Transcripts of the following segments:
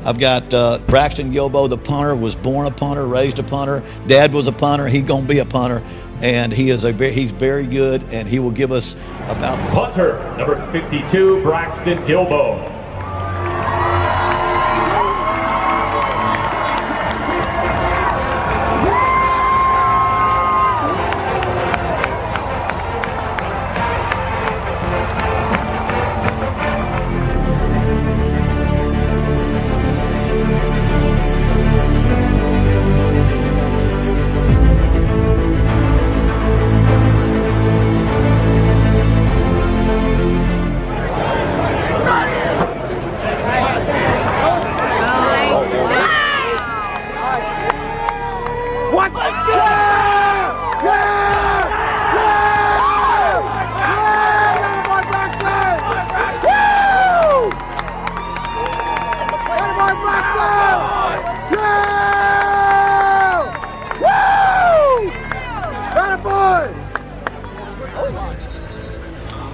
I've got Braxton Guilbeau, the punter, was born a punter, raised a punter. Dad was a punter. He's going to be a punter, and he's very good, and he will give us about this. Punter, number 52, Braxton Guilbeau.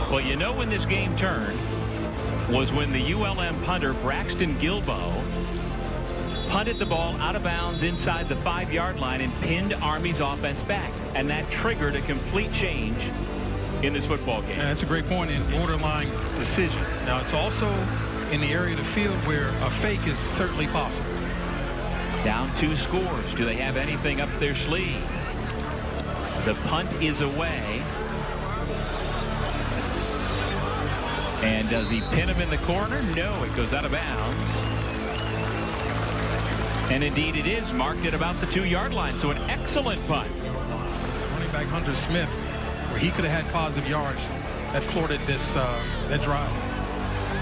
Well, you know when this game turned was when the ULM punter Braxton Guilbeau punted the ball out of bounds inside the 5-yard line and pinned Army's offense back, and that triggered a complete change in this football game. Yeah, that's a great point, in borderline decision. Now, it's also in the area of the field where a fake is certainly possible. Down 2 scores. Do they have anything up their sleeve? The punt is away. And does he pin him in the corner? No, it goes out of bounds. And indeed it is marked at about the 2-yard line. So an excellent punt. Running back Hunter Smith, where he could have had positive yards that floated that drive.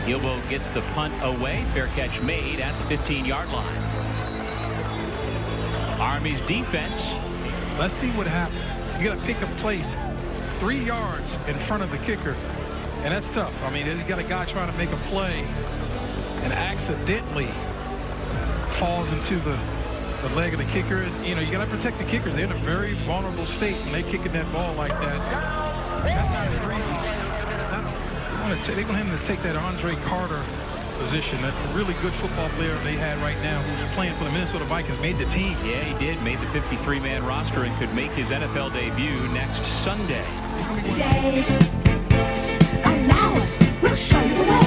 Guilbeau gets the punt away. Fair catch made at the 15-yard line. Army's defense. Let's see what happens. You got to pick a place 3 yards in front of the kicker. And that's tough. I mean, you got a guy trying to make a play and accidentally falls into the leg of the kicker. And, you know, you got to protect the kickers. They're in a very vulnerable state when they're kicking that ball like that. That's not egregious. They're going to have him to take that Andre Carter position. That really good football player they had right now who's playing for the Minnesota Vikings, made the team. Yeah, he did. Made the 53-man roster and could make his NFL debut next Sunday. We'll show you the way.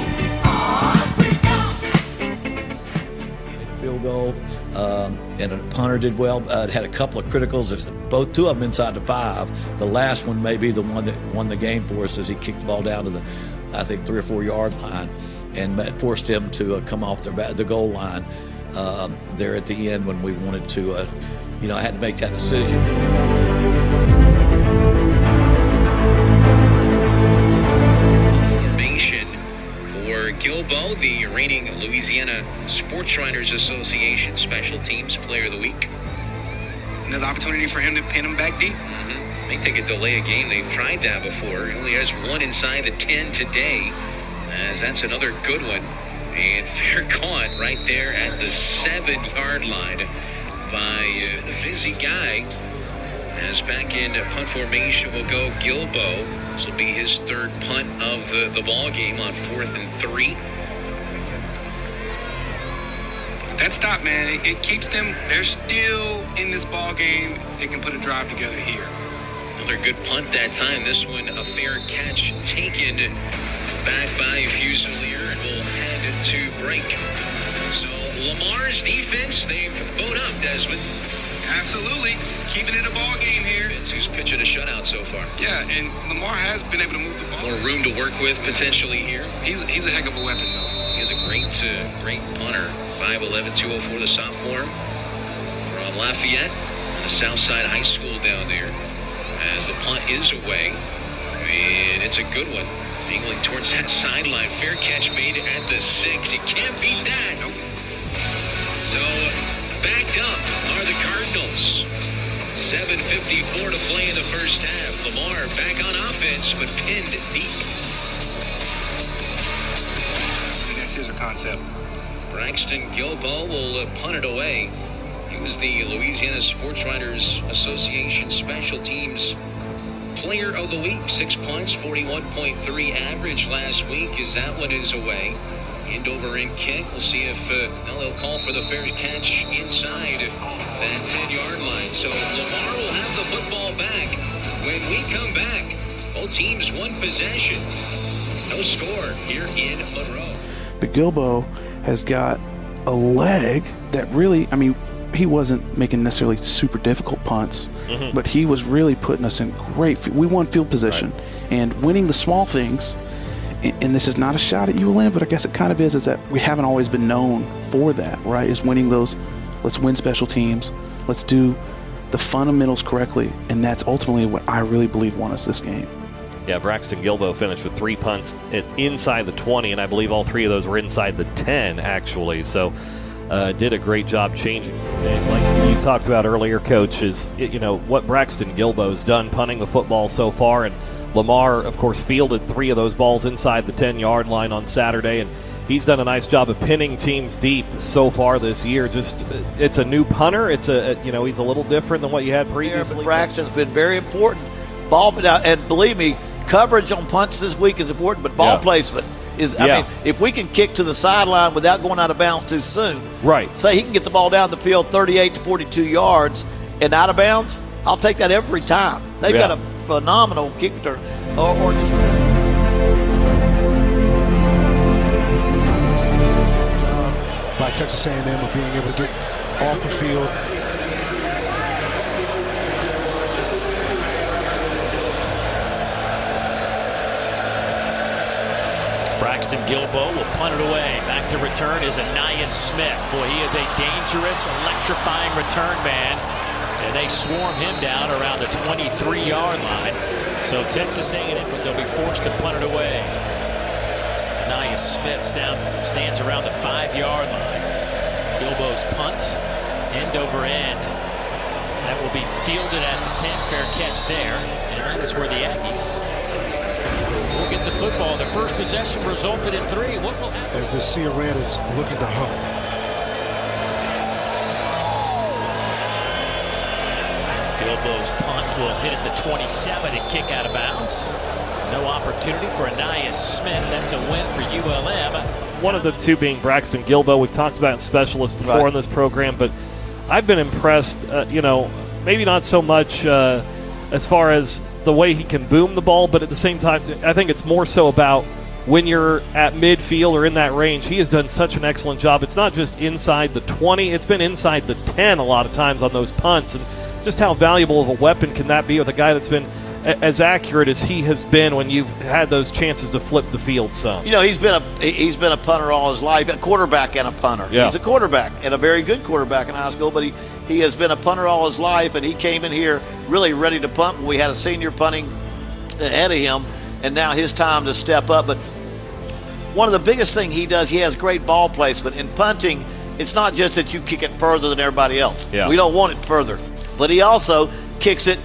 Field goal, and a punter did well. Had a couple of criticals. Two of them inside the 5. The last one may be the one that won the game for us, as he kicked the ball down to the, I think, 3 or 4 yard line, and forced them to come off the goal line there at the end when we wanted to, I had to make that decision. Guilbeau, the reigning Louisiana Sports Writers Association Special Teams Player of the Week. Another opportunity for him to pin him back deep. I think they could delay a game. They've tried that before. He only has one inside the 10 today, as that's another good one. And fair caught right there at the 7-yard line by the busy guy. As back in punt formation will go Guilbeau. This will be his 3rd punt of the ball game on 4th and 3. That stop, man, it keeps them. They're still in this ball game. They can put a drive together here. Another good punt that time. This one a fair catch taken back by Fusilier, and we'll head to break. So Lamar's defense, they've bowed up, Desmond. Absolutely. Keeping it a ball game here. It's who's pitching a shutout so far. Yeah, and Lamar has been able to move the ball. More room to work with potentially here. He's a heck of a weapon, though. He is a great punter. 5'11", 204, the sophomore from Lafayette, the Southside High School down there. As the punt is away, and it's a good one. Angling towards that sideline. Fair catch made at the 6. You can't beat that. Nope. So backed up are the Cardinals. 7:54 to play in the first half. Lamar back on offense, but pinned deep. And that's his concept. Braxton Guilbeau will punt it away. He was the Louisiana Sports Writers Association Special Teams Player of the Week. 6 punts, 41.3 average last week, as that one is away. End over end kick. We'll see if they'll call for the fair catch inside that 10-yard line. So Lamar will have the football back. When we come back, both teams one possession. No score here in Monroe. But Guilbeau has got a leg that really, I mean, he wasn't making necessarily super difficult punts, but he was really putting us in great. We won field position, and winning the small things. And this is not a shot at ULM, but I guess it kind of is that we haven't always been known for that, right? Is winning those, let's win special teams, let's do the fundamentals correctly, and that's ultimately what I really believe won us this game. Yeah, Braxton Guilbeau finished with 3 punts inside the 20, and I believe all 3 of those were inside the 10, actually. So did a great job changing. And like you talked about earlier, Coach, is what Braxton Guilbeau's done punting the football so far, and Lamar, of course, fielded 3 of those balls inside the 10-yard line on Saturday, and he's done a nice job of pinning teams deep so far this year. Just it's a new punter. It's he's a little different than what you had previously. But Braxton's been very important. And believe me, coverage on punts this week is important, but ball placement is. I mean, if we can kick to the sideline without going out of bounds too soon, right? Say he can get the ball down the field 38 to 42 yards and out of bounds. I'll take that every time. They've got a phenomenal kick return. By Texas A&M of being able to get off the field. Braxton Guilbeau will punt it away. Back to return is Anais Smith. Boy, he is a dangerous, electrifying return man. And they swarm him down around the 23-yard line. So Texas A&M will be forced to punt it away. Anais Smith stands around the 5-yard line. Guilbeau's punt, end over end. That will be fielded at the 10, fair catch there. And that is where the Aggies will get the football. Their first possession resulted in 3. What will happen? As the Sea Red is looking to hunt. Guilbeau's punt will hit at the 27 and kick out of bounds. No opportunity for Anais Smith. That's a win for ULM. One of the 2 being Braxton Guilbeau. We've talked about specialists before in this program, but I've been impressed, maybe not so much as far as the way he can boom the ball, but at the same time, I think it's more so about when you're at midfield or in that range. He has done such an excellent job. It's not just inside the 20, it's been inside the 10 a lot of times on those punts, and just how valuable of a weapon can that be with a guy that's been as accurate as he has been when you've had those chances to flip the field some. He's been a punter all his life, a quarterback and a punter. Yeah. He's a quarterback and a very good quarterback in high school, but he has been a punter all his life, and he came in here really ready to punt. We had a senior punting ahead of him, and now his time to step up. But one of the biggest things he does, he has great ball placement. In punting, it's not just that you kick it further than everybody else. Yeah. We don't want it further. But he also kicks it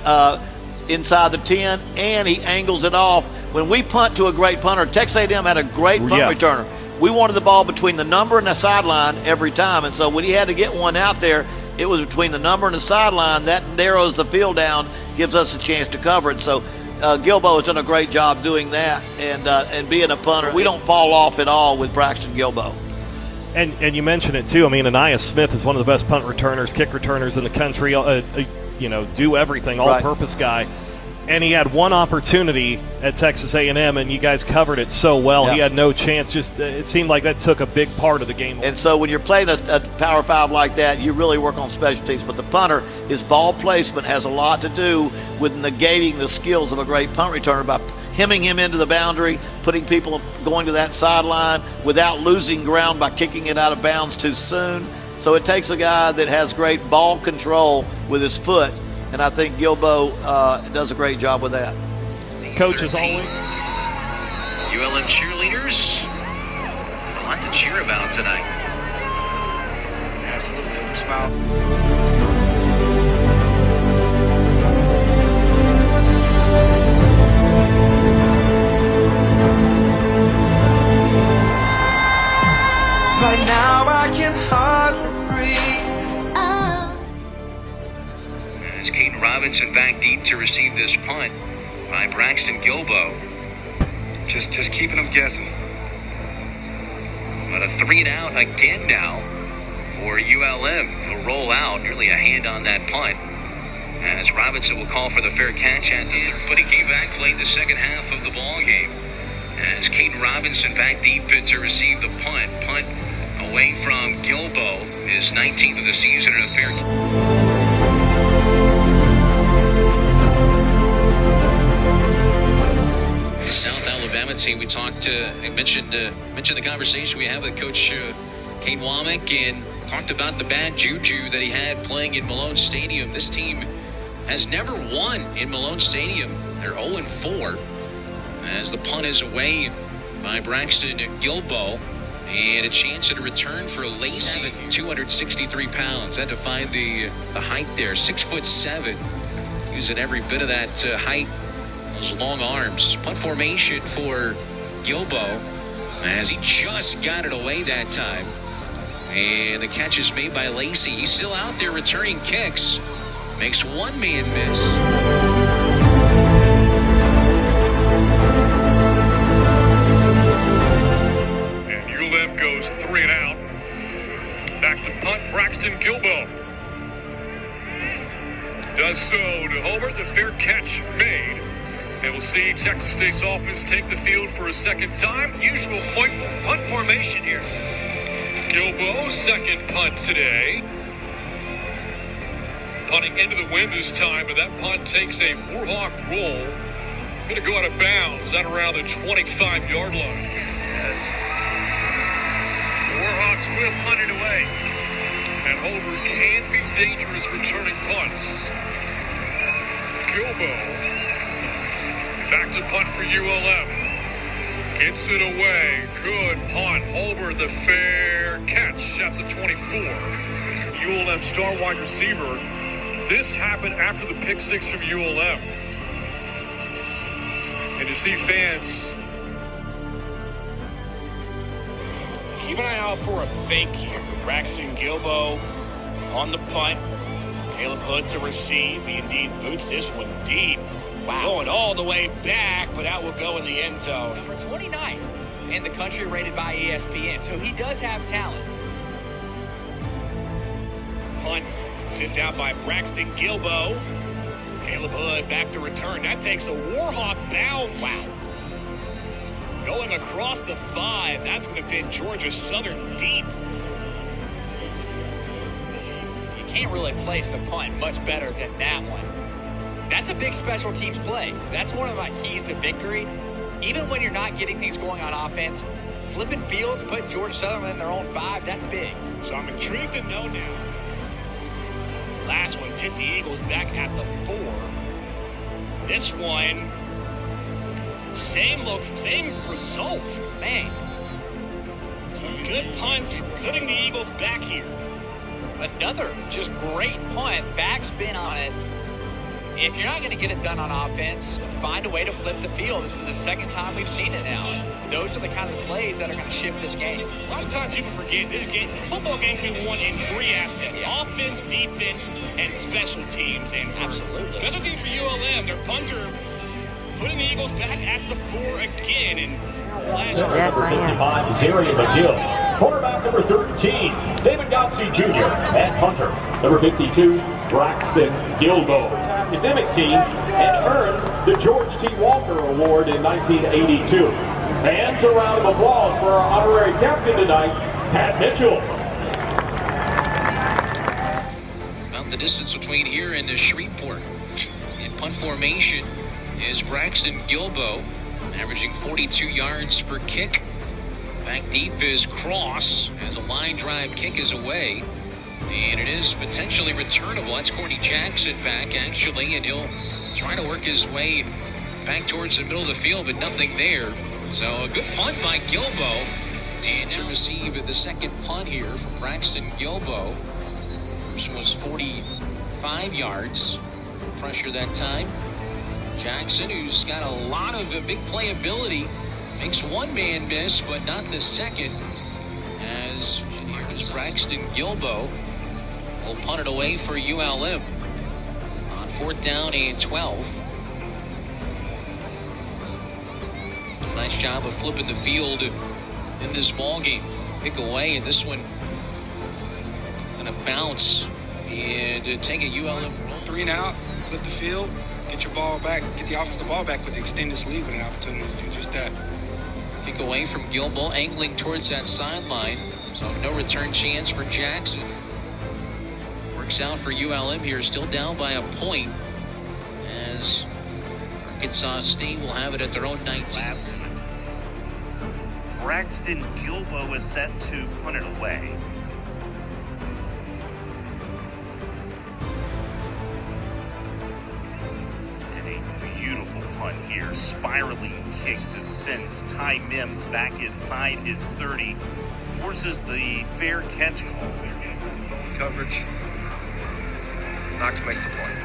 inside the 10, and he angles it off. When we punt to a great punter, Texas A&M had a great punt returner. We wanted the ball between the number and the sideline every time, and so when he had to get one out there, it was between the number and the sideline. That narrows the field down, gives us a chance to cover it. So Guilbeau has done a great job doing that and being a punter. We don't fall off at all with Braxton Guilbeau. And you mentioned it too. I mean, Anais Smith is one of the best punt returners, kick returners in the country. Do everything, all-purpose guy. And he had one opportunity at Texas A&M, and you guys covered it so well. Yep. He had no chance. Just it seemed like that took a big part of the game. And so when you're playing a Power 5 like that, you really work on special teams. But the punter, his ball placement has a lot to do with negating the skills of a great punt returner by hemming him into the boundary, putting people going to that sideline without losing ground by kicking it out of bounds too soon. So it takes a guy that has great ball control with his foot, and I think Guilbeau does a great job with that. Coach, as always, ULM cheerleaders, a lot to cheer about tonight. Absolutely, smile. Right now I can hardly breathe. As Caden Robinson back deep to receive this punt by Braxton Guilbeau. Just keeping them guessing. But a 3-and-out again now for ULM. It'll roll out, nearly a hand on that punt, as Robinson will call for the fair catch at the end. But he came back, played the second half of the ball game, as Caden Robinson back deep to receive the punt. Punt away from Guilbeau, his 19th of the season, and a fair catch. South Alabama team, we mentioned the conversation we had with Coach Kane Womack, and talked about the bad juju that he had playing in Malone Stadium. This team has never won in Malone Stadium. They're 0-4 as the punt is away by Braxton Guilbeau, and a chance at a return for Lacey, 263 pounds. Had to find the height there, 6'7", using every bit of that height. Those long arms. Punt formation for Guilbeau, as he just got it away that time. And the catch is made by Lacey. He's still out there returning kicks. Makes one man miss. And ULM goes 3-and-out. Back to punt, Braxton Guilbeau. Does so to Holbert, the fair catch made. And we'll see Texas State's offense take the field for a second time. Usual punt formation here. Guilbeau, second punt today. Punting into the wind this time, but that punt takes a Warhawk roll. Going to go out of bounds at around the 25-yard line. As the Warhawks will punt it away. And Holbert can be dangerous returning punts. Guilbeau. Back to punt for ULM. Gets it away. Good punt. Holbert, the fair catch at the 24. ULM star wide receiver. This happened after the pick six from ULM. And to see fans. Keep an eye out for a fake here. Braxton Guilbeau on the punt. Caleb Hood to receive. He indeed boots this one deep. Wow. Going all the way back, but that will go in the end zone. Number 29 in the country rated by ESPN, so he does have talent. Punt sent down by Braxton Guilbeau. Caleb Hood back to return. That takes a Warhawk bounce. Wow. Going across the 5. That's going to pin Georgia Southern deep. You can't really place the punt much better than that one. That's a big special teams play. That's one of my keys to victory. Even when you're not getting things going on offense, flipping fields, putting Georgia Southern in their own 5, that's big. So I'm intrigued to know now. Last one hit the Eagles back at the 4. This one, same result. Man. Some good punts putting the Eagles back here. Another just great punt. Backspin on it. If you're not going to get it done on offense, find a way to flip the field. This is the second time we've seen it now. And those are the kind of plays that are going to shift this game. A lot of times people forget this game, football game can be won in 3 assets. Yeah. Offense, defense, and special teams. And absolutely. Special teams for ULM, their punter putting the Eagles back at the 4 again. And number 55, Zarian McGill. Quarterback number 13, David Godsey Jr. And punter number 52, Braxton Guilbeau. Academic team and earned the George T. Walker Award in 1982. And a round of applause for our honorary captain tonight, Pat Mitchell. About the distance between here and Shreveport. In punt formation is Braxton Guilbeau, averaging 42 yards per kick. Back deep is Cross as a line drive kick is away. And it is potentially returnable. That's Courtney Jackson back, actually, and he'll try to work his way back towards the middle of the field, but nothing there. So a good punt by Guilbeau. And to receive the second punt here from Braxton Guilbeau. First was 45 yards. Pressure that time. Jackson, who's got a lot of big playability, makes one man miss, but not the second. As here is Braxton Guilbeau. Will punt it away for ULM on 4th down and 12. Nice job of flipping the field in this ball game. kick away, and this one gonna bounce and take a ULM 3 and out, flip the field, get your ball back, get the offense the ball back with the extended sleeve and an opportunity to do just that. Kick away from Guilbeau, angling towards that sideline, so no return chance for Jackson. Works out for ULM here, still down by a point, as Arkansas State will have it at their own 19. Braxton Guilbeau is set to punt it away. And a beautiful punt here. Spiraling kick that sends Ty Mims back inside his 30. Forces the fair catch call. Coverage. Knox makes the point.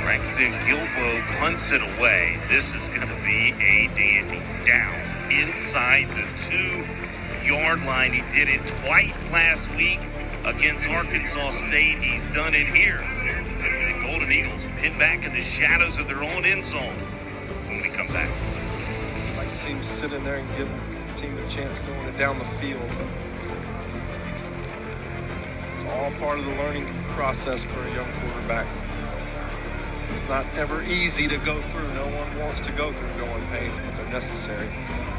Braxton Guilbeau punts it away. This is going to be a dandy. Down inside the 2-yard line. He did it twice last week against Arkansas State. He's done it here. The Golden Eagles pinned back in the shadows of their own end zone when we come back. I'd like to see him sit in there and give the team a chance throwing it down the field. It's all part of the learning process for a young quarterback. It's not ever easy to go through. No one wants to go through growing pains, but they're necessary,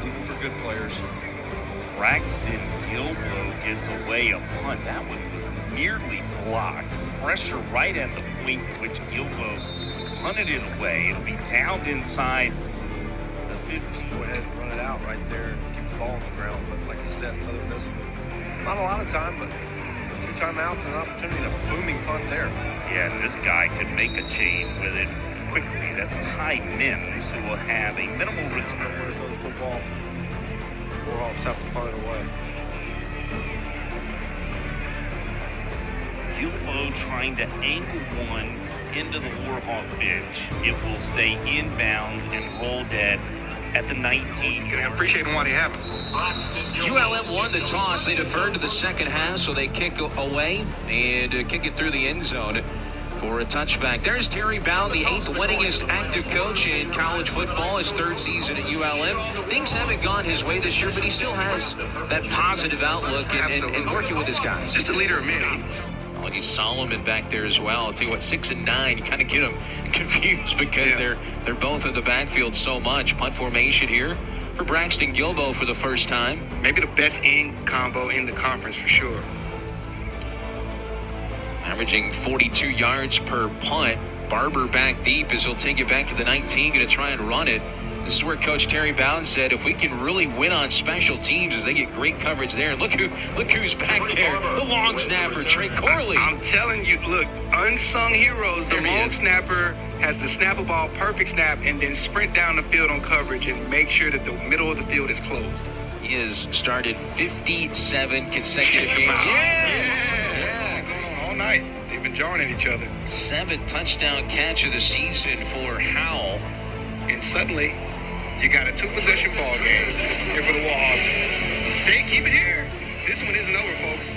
even for good players. Braxton Guilbeau gets away a punt. That one was nearly blocked. Pressure right at the point which Guilbeau punted it away. It'll be downed inside the 15. Go ahead and run it out right there and keep the ball on the ground. But like you said, Southern Miss, not a lot of time, but 2 timeouts and an opportunity to booming punt there. Yeah, and this guy could make a change with it quickly. That's Ty Mims, who will have a minimal return. For the football, Warhawks have to punt it away. Guilbeau trying to angle one into the Warhawk bench. It will stay inbounds and roll dead at the 19. I appreciate what happened. ULM won the toss. They deferred to the second half, so they kick away and kick it through the end zone for a touchback. There's Terry Bowne, the 8th winningest active coach in college football, his 3rd season at ULM. Things haven't gone his way this year, but he still has that positive outlook and working with his guys. Just a leader of many. Lucky Solomon back there as well. I'll tell you what, 6 and 9, you kind of get them confused because they're both in the backfield so much. Punt formation here for Braxton Guilbeau for the first time. Maybe the best end combo in the conference for sure. Averaging 42 yards per punt. Barber back deep as he'll take it back to the 19, going to try and run it. This is where Coach Terry Bowne said, if we can really win on special teams, as they get great coverage there. Look who's back there. The long snapper, Trey Corley. I'm telling you, look, unsung heroes. The long snapper has to snap a ball, perfect snap, and then sprint down the field on coverage and make sure that the middle of the field is closed. He has started 57 consecutive games. Yeah, going on all night. They've been jarring at each other. 7th touchdown catch of the season for Howell. And suddenly, you got a 2-possession ball game here for the Warhawks. Keep it here. This one isn't over, folks.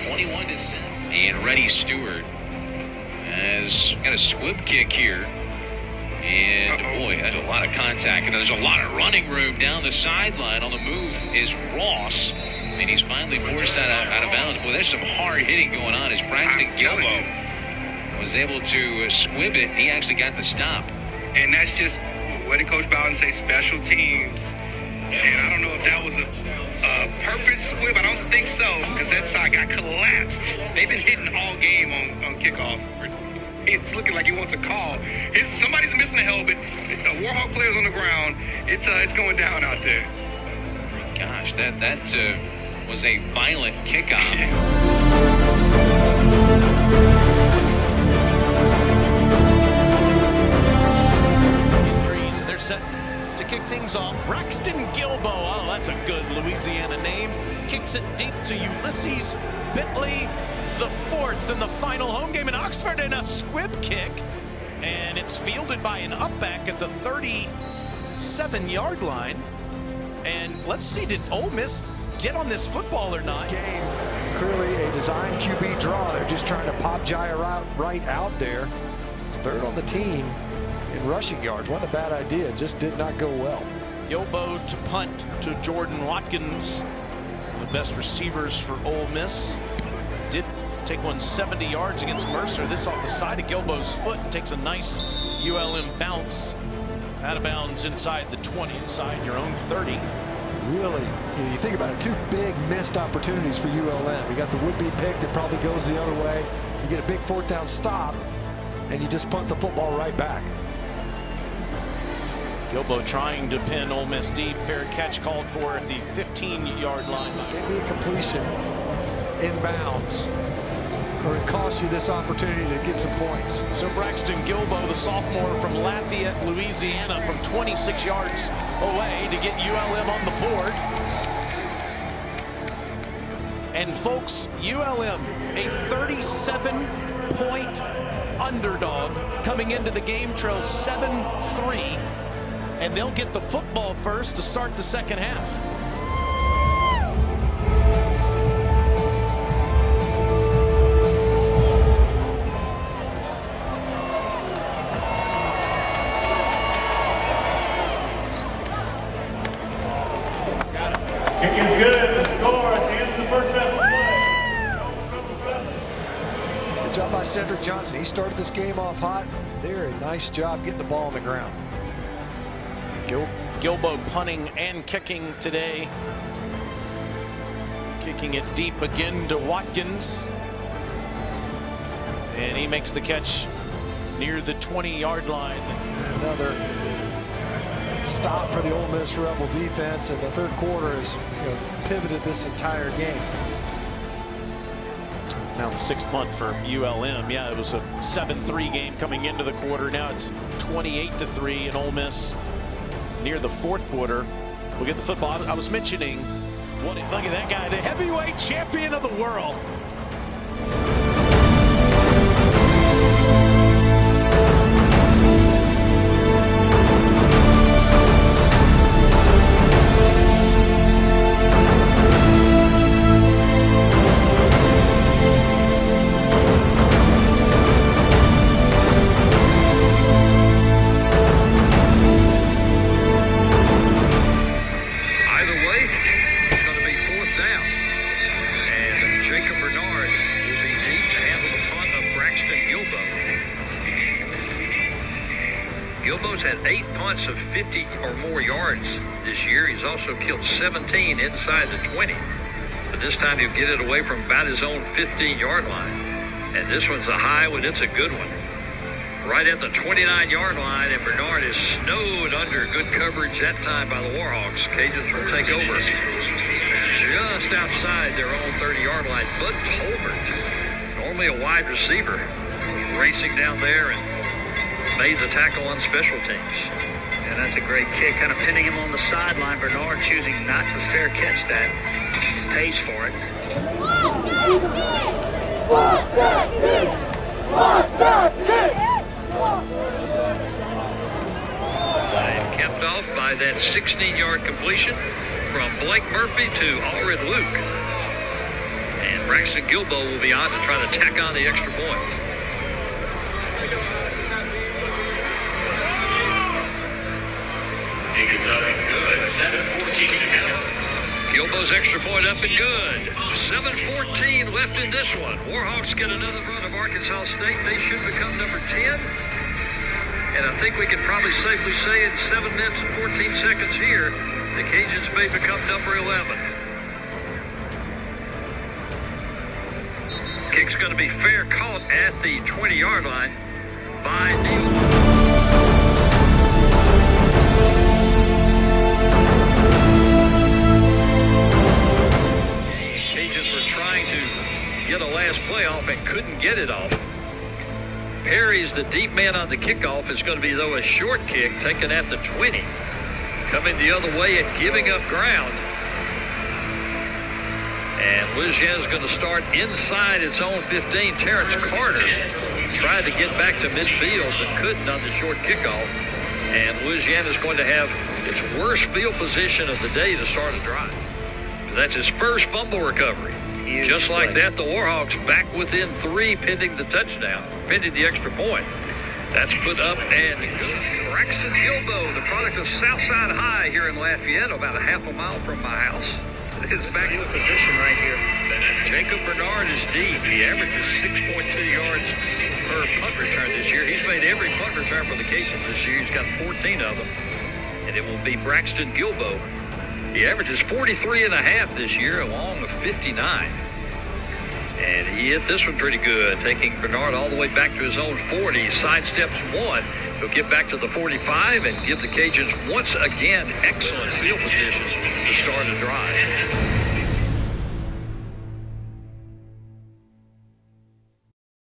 21-7. And Reddy Stewart has got a squib kick here. And boy, that's a lot of contact. And there's a lot of running room down the sideline. On the move is Ross. And he's finally forced out of bounds. Boy, there's some hard hitting going on as Braxton Guilbeau was able to squib it. He actually got the stop. And that's just, what did Coach Bowden say, special teams. And I don't know if that was a purpose squib. I don't think so, because that side got collapsed. They've been hitting all game on kickoff. It's looking like he wants a call. Somebody's missing a helmet. The Warhawk player's on the ground. It's going down out there. Gosh, that was a violent kickoff. They're set to kick things off. Braxton Guilbeau, oh, that's a good Louisiana name. Kicks it deep to Ulysses Bentley, the 4th in the final home game in Oxford, and a squib kick. And it's fielded by an upback at the 37-yard line. And let's see, did Ole Miss get on this football or not? This game, clearly a design QB draw. They're just trying to pop Jaya right out there. 3rd on the team in rushing yards. Wasn't a bad idea, just did not go well. Guilbeau to punt to Jordan Watkins, the best receivers for Ole Miss. Did take one 70 yards against Mercer. This off the side of Guilbeau's foot. Takes a nice ULM bounce out of bounds inside the 20, inside your own 30. Really, you think about it, two big missed opportunities for ULM. You got the would-be pick that probably goes the other way. You get a big 4th down stop, and you just punt the football right back. Guilbeau trying to pin Ole Miss deep. Fair catch called for at the 15-yard line. It's going to be a completion inbounds, or it costs you this opportunity to get some points. So Braxton Guilbeau, the sophomore from Lafayette, Louisiana, from 26 yards away to get ULM on the board. And folks, ULM, a 37-point underdog coming into the game, trails 7-3. And they'll get the football first to start the second half. Kick is good. The score at the end of the first half play. Good job by Cedric Johnson. He started this game off hot. There, a nice job getting the ball on the ground. Guilbeau punting and kicking today. Kicking it deep again to Watkins. And he makes the catch near the 20-yard line. Another stop for the Ole Miss Rebel defense, and the third quarter has pivoted this entire game. Now the 6th month for ULM. Yeah, it was a 7-3 game coming into the quarter. Now it's 28-3 in Ole Miss. Near the 4th quarter, we'll get the football. I was mentioning, look at that guy, the heavyweight champion of the world. Guilbeau's had 8 punts of 50 or more yards this year. He's also killed 17 inside the 20. But this time he'll get it away from about his own 15-yard line. And this one's a high one. It's a good one. Right at the 29-yard line, and Bernard is snowed under good coverage that time by the Warhawks. Cajuns will take over just outside their own 30-yard line. Bud Tolbert, normally a wide receiver, racing down there and made the tackle on special teams. Yeah, that's a great kick, kind of pinning him on the sideline. Bernard choosing not to fair catch that. Pays for it. And kept off by that 16-yard completion from Blake Murphy to Allred Luke. And Braxton Guilbeau will be on to try to tack on the extra point. Good. 7:14 to go. Guilbeau's extra point up and good. 7:14 left in this one. Warhawks get another run of Arkansas State. They should become number 10. And I think we can probably safely say in 7 minutes and 14 seconds here, the Cajuns may become number 11. Kick's going to be fair caught at the 20-yard line by Neal. Get a last play off and couldn't get it off. Perry's the deep man on the kickoff. Is going to be, though, a short kick taken at the 20. Coming the other way and giving up ground. And Louisiana's going to start inside its own 15. Terrence Carter tried to get back to midfield but couldn't on the short kickoff. And Louisiana's going to have its worst field position of the day to start a drive. That's his first fumble recovery. Just like that, the Warhawks back within 3 pending the touchdown, pending the extra point. That's put up and good. Braxton Guilbeau, the product of Southside High here in Lafayette, about a half a mile from my house. His back in the position right here. Jacob Bernard is deep. He averages 6.2 yards per punt return this year. He's made every punt return for the Cajuns this year. He's got 14 of them. And it will be Braxton Guilbeau. He averages 43.5 this year, along with 59. And he hit this one pretty good, taking Bernard all the way back to his own 40. He sidesteps one. He'll get back to the 45 and give the Cajuns once again excellent field position to start a drive.